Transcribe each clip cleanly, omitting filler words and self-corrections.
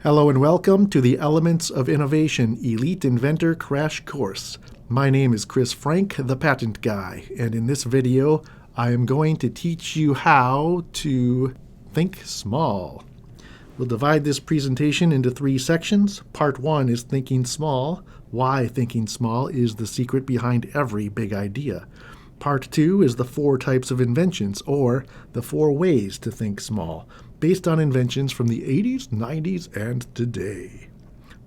Hello and welcome to the Elements of Innovation Elite Inventor Crash Course. My name is Chris Frank, the Patent Guy, and in this video I am going to teach you how to think small. We'll divide this presentation into 3 sections. Part 1 is thinking small, why thinking small is the secret behind every big idea. Part 2 is the 4 types of inventions, or the 4 ways to think small, based on inventions from the 80s, 90s, and today.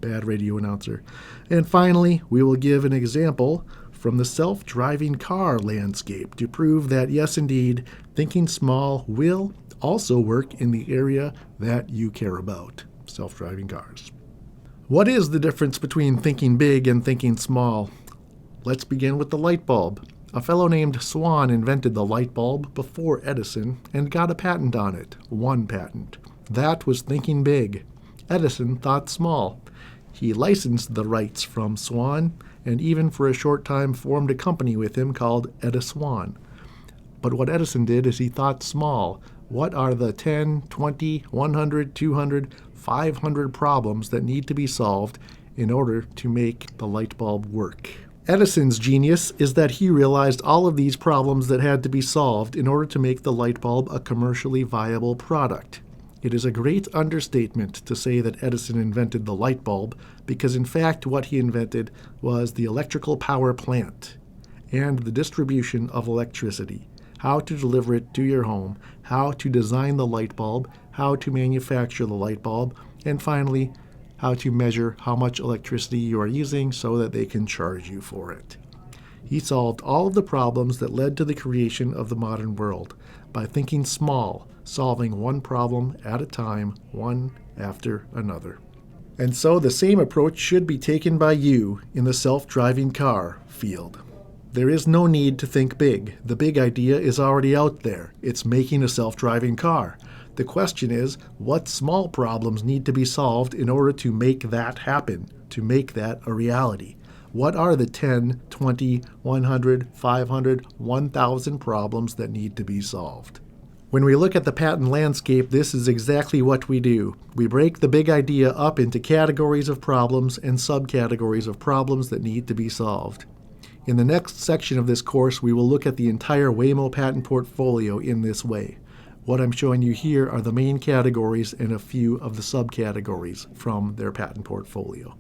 Bad radio announcer. And finally, we will give an example from the self-driving car landscape to prove that, yes, indeed, thinking small will also work in the area that you care about, self-driving cars. What is the difference between thinking big and thinking small? Let's begin with the light bulb. A fellow named Swan invented the light bulb before Edison and got a patent on it, 1 patent. That was thinking big. Edison thought small. He licensed the rights from Swan and even for a short time formed a company with him called Ediswan. But what Edison did is he thought small. What are the 10, 20, 100, 200, 500 problems that need to be solved in order to make the light bulb work? Edison's genius is that he realized all of these problems that had to be solved in order to make the light bulb a commercially viable product. It is a great understatement to say that Edison invented the light bulb because in fact what he invented was the electrical power plant and the distribution of electricity, how to deliver it to your home, how to design the light bulb, how to manufacture the light bulb, and finally, how to measure how much electricity you are using so that they can charge you for it. He solved all of the problems that led to the creation of the modern world by thinking small, solving one problem at a time, one after another. And so the same approach should be taken by you in the self-driving car field. There is no need to think big. The big idea is already out there. It's making a self-driving car. The question is, what small problems need to be solved in order to make that happen, to make that a reality? What are the 10, 20, 100, 500, 1,000 problems that need to be solved? When we look at the patent landscape, this is exactly what we do. We break the big idea up into categories of problems and subcategories of problems that need to be solved. In the next section of this course, we will look at the entire Waymo patent portfolio in this way. What I'm showing you here are the main categories and a few of the subcategories from their patent portfolio.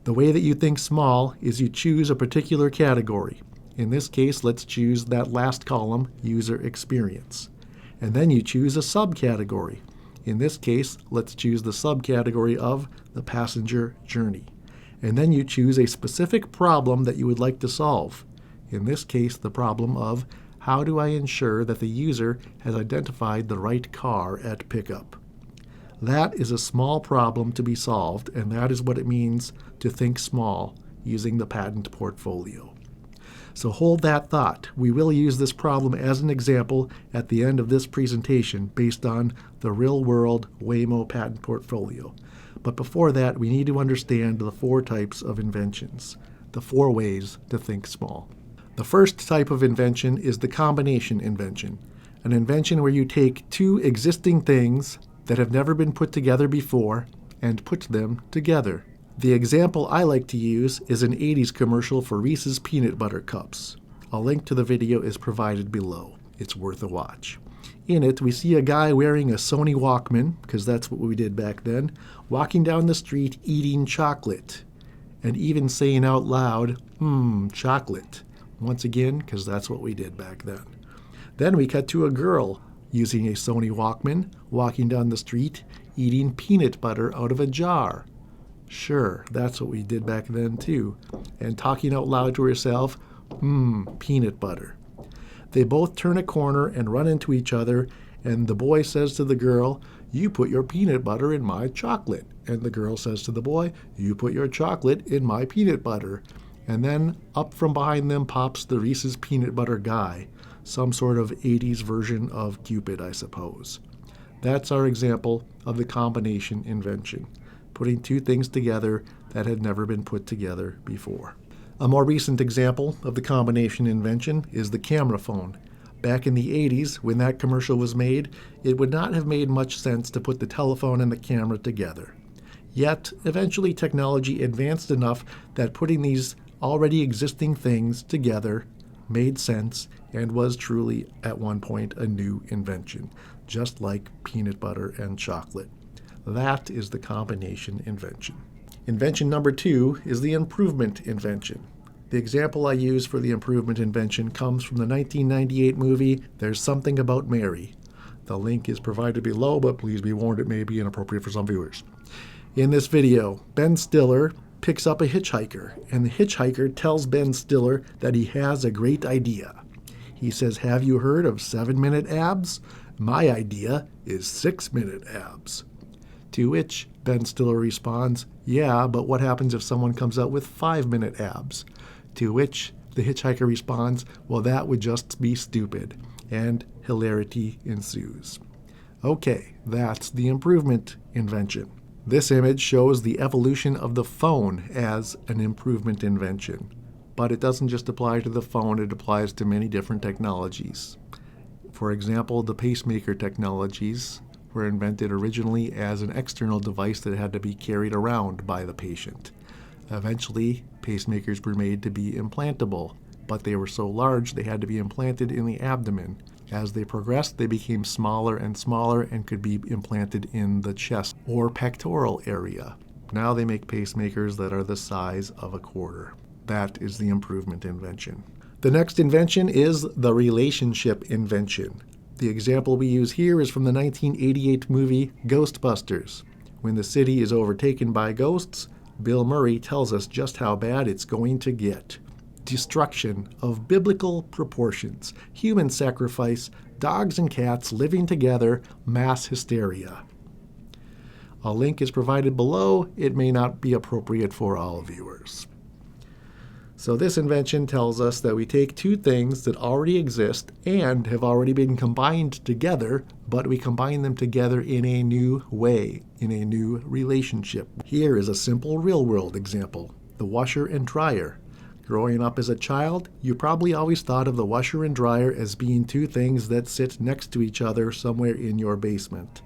The way that you think small is you choose a particular category. In this case, let's choose that last column, user experience. And then you choose a subcategory. In this case, let's choose the subcategory of the passenger journey. And then you choose a specific problem that you would like to solve. In this case, the problem of how do I ensure that the user has identified the right car at pickup? That is a small problem to be solved, and that is what it means to think small using the patent portfolio. So hold that thought. We will use this problem as an example at the end of this presentation based on the real-world Waymo patent portfolio. But before that, we need to understand the 4 types of inventions, the 4 ways to think small. The first type of invention is the combination invention, an invention where you take 2 existing things that have never been put together before and put them together. The example I like to use is an 80s commercial for Reese's peanut butter cups. A link to the video is provided below. It's worth a watch. In it, we see a guy wearing a Sony Walkman, because that's what we did back then, walking down the street eating chocolate, and even saying out loud, chocolate. Once again, because that's what we did back then. Then we cut to a girl using a Sony Walkman, walking down the street, eating peanut butter out of a jar. Sure, that's what we did back then too. And talking out loud to herself, peanut butter. They both turn a corner and run into each other, and the boy says to the girl, "You put your peanut butter in my chocolate." And the girl says to the boy, "You put your chocolate in my peanut butter." And then up from behind them pops the Reese's peanut butter guy, some sort of 80s version of Cupid, I suppose. That's our example of the combination invention, putting 2 things together that had never been put together before. A more recent example of the combination invention is the camera phone. Back in the 80s, when that commercial was made, it would not have made much sense to put the telephone and the camera together. Yet, eventually technology advanced enough that putting these already existing things together made sense and was truly, at one point, a new invention, just like peanut butter and chocolate. That is the combination invention. Invention number 2 is the improvement invention. The example I use for the improvement invention comes from the 1998 movie There's Something About Mary. The link is provided below, but please be warned it may be inappropriate for some viewers. In this video, Ben Stiller picks up a hitchhiker, and the hitchhiker tells Ben Stiller that he has a great idea. He says, "Have you heard of 7-minute abs? My idea is 6-minute abs." To which Ben Stiller responds, "Yeah, but what happens if someone comes out with 5-minute abs?" To which the hitchhiker responds, "Well, that would just be stupid," and hilarity ensues. Okay, that's the improvement invention. This image shows the evolution of the phone as an improvement invention. But it doesn't just apply to the phone, it applies to many different technologies. For example, the pacemaker technologies were invented originally as an external device that had to be carried around by the patient. Eventually, pacemakers were made to be implantable, but they were so large they had to be implanted in the abdomen. As they progressed, they became smaller and smaller and could be implanted in the chest or pectoral area. Now they make pacemakers that are the size of a quarter. That is the improvement invention. The next invention is the relationship invention. The example we use here is from the 1988 movie Ghostbusters. When the city is overtaken by ghosts, Bill Murray tells us just how bad it's going to get. Destruction of biblical proportions, human sacrifice, dogs and cats living together, mass hysteria. A link is provided below. It may not be appropriate for all viewers. So this invention tells us that we take two things that already exist and have already been combined together, but we combine them together in a new way, in a new relationship. Here is a simple real-world example, the washer and dryer. Growing up as a child, you probably always thought of the washer and dryer as being two things that sit next to each other somewhere in your basement.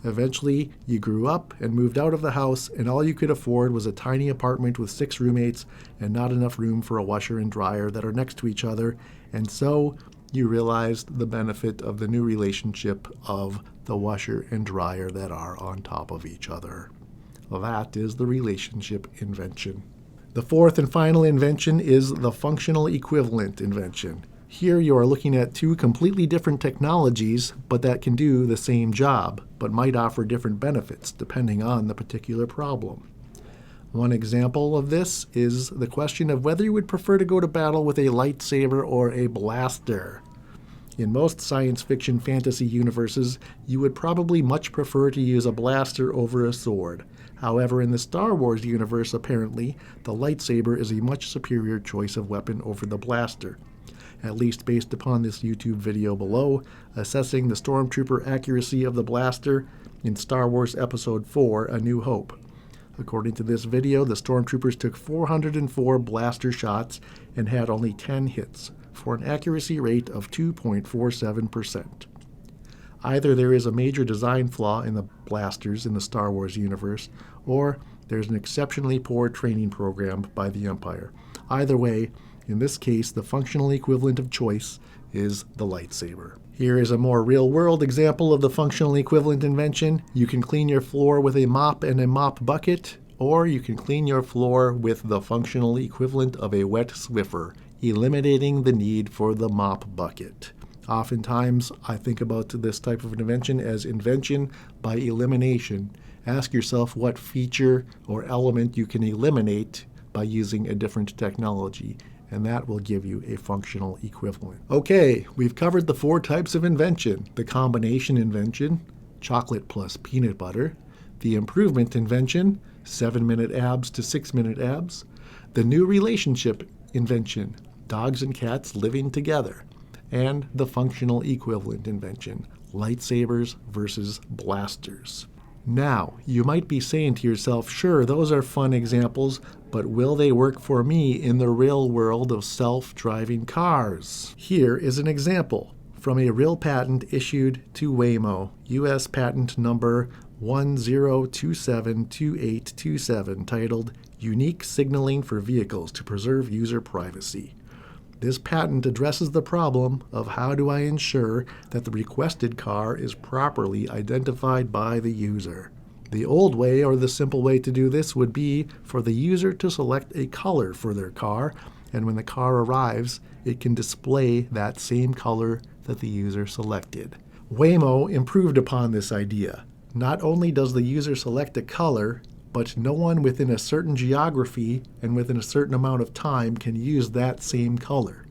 Eventually, you grew up and moved out of the house, and all you could afford was a tiny apartment with 6 roommates and not enough room for a washer and dryer that are next to each other, and so you realized the benefit of the new relationship of the washer and dryer that are on top of each other. That is the relationship invention. The fourth and final invention is the functional equivalent invention. Here you are looking at two completely different technologies, but that can do the same job, but might offer different benefits depending on the particular problem. One example of this is the question of whether you would prefer to go to battle with a lightsaber or a blaster. In most science fiction fantasy universes, you would probably much prefer to use a blaster over a sword. However, in the Star Wars universe, apparently, the lightsaber is a much superior choice of weapon over the blaster. At least based upon this YouTube video below, assessing the stormtrooper accuracy of the blaster in Star Wars Episode 4, A New Hope. According to this video, the stormtroopers took 404 blaster shots and had only 10 hits, for an accuracy rate of 2.47%. Either there is a major design flaw in the blasters in the Star Wars universe, or there's an exceptionally poor training program by the Empire. Either way, in this case, the functional equivalent of choice is the lightsaber. Here is a more real-world example of the functional equivalent invention. You can clean your floor with a mop and a mop bucket, or you can clean your floor with the functional equivalent of a wet Swiffer, eliminating the need for the mop bucket. Oftentimes, I think about this type of invention as invention by elimination. Ask yourself what feature or element you can eliminate by using a different technology, and that will give you a functional equivalent. Okay, we've covered the 4 types of invention: the combination invention, chocolate plus peanut butter; the improvement invention, 7-minute abs to 6-minute abs; the new relationship invention, dogs and cats living together; and the functional equivalent invention, lightsabers versus blasters. Now, you might be saying to yourself, sure, those are fun examples, but will they work for me in the real world of self-driving cars? Here is an example. from a real patent issued to Waymo, U.S. patent number 10272827, titled Unique Signaling for Vehicles to Preserve User Privacy. This patent addresses the problem of how do I ensure that the requested car is properly identified by the user. The old way, or the simple way to do this, would be for the user to select a color for their car, and when the car arrives, it can display that same color that the user selected. Waymo improved upon this idea. Not only does the user select a color, but no one within a certain geography and within a certain amount of time can use that same color.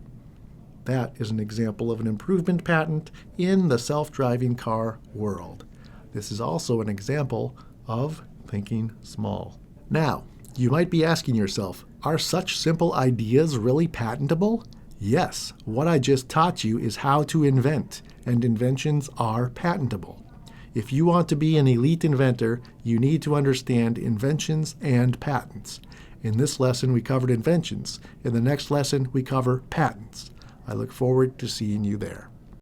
That is an example of an improvement patent in the self-driving car world. This is also an example of thinking small. Now, you might be asking yourself, are such simple ideas really patentable? Yes, what I just taught you is how to invent, and inventions are patentable. If you want to be an elite inventor, you need to understand inventions and patents. In this lesson, we covered inventions. In the next lesson, we cover patents. I look forward to seeing you there.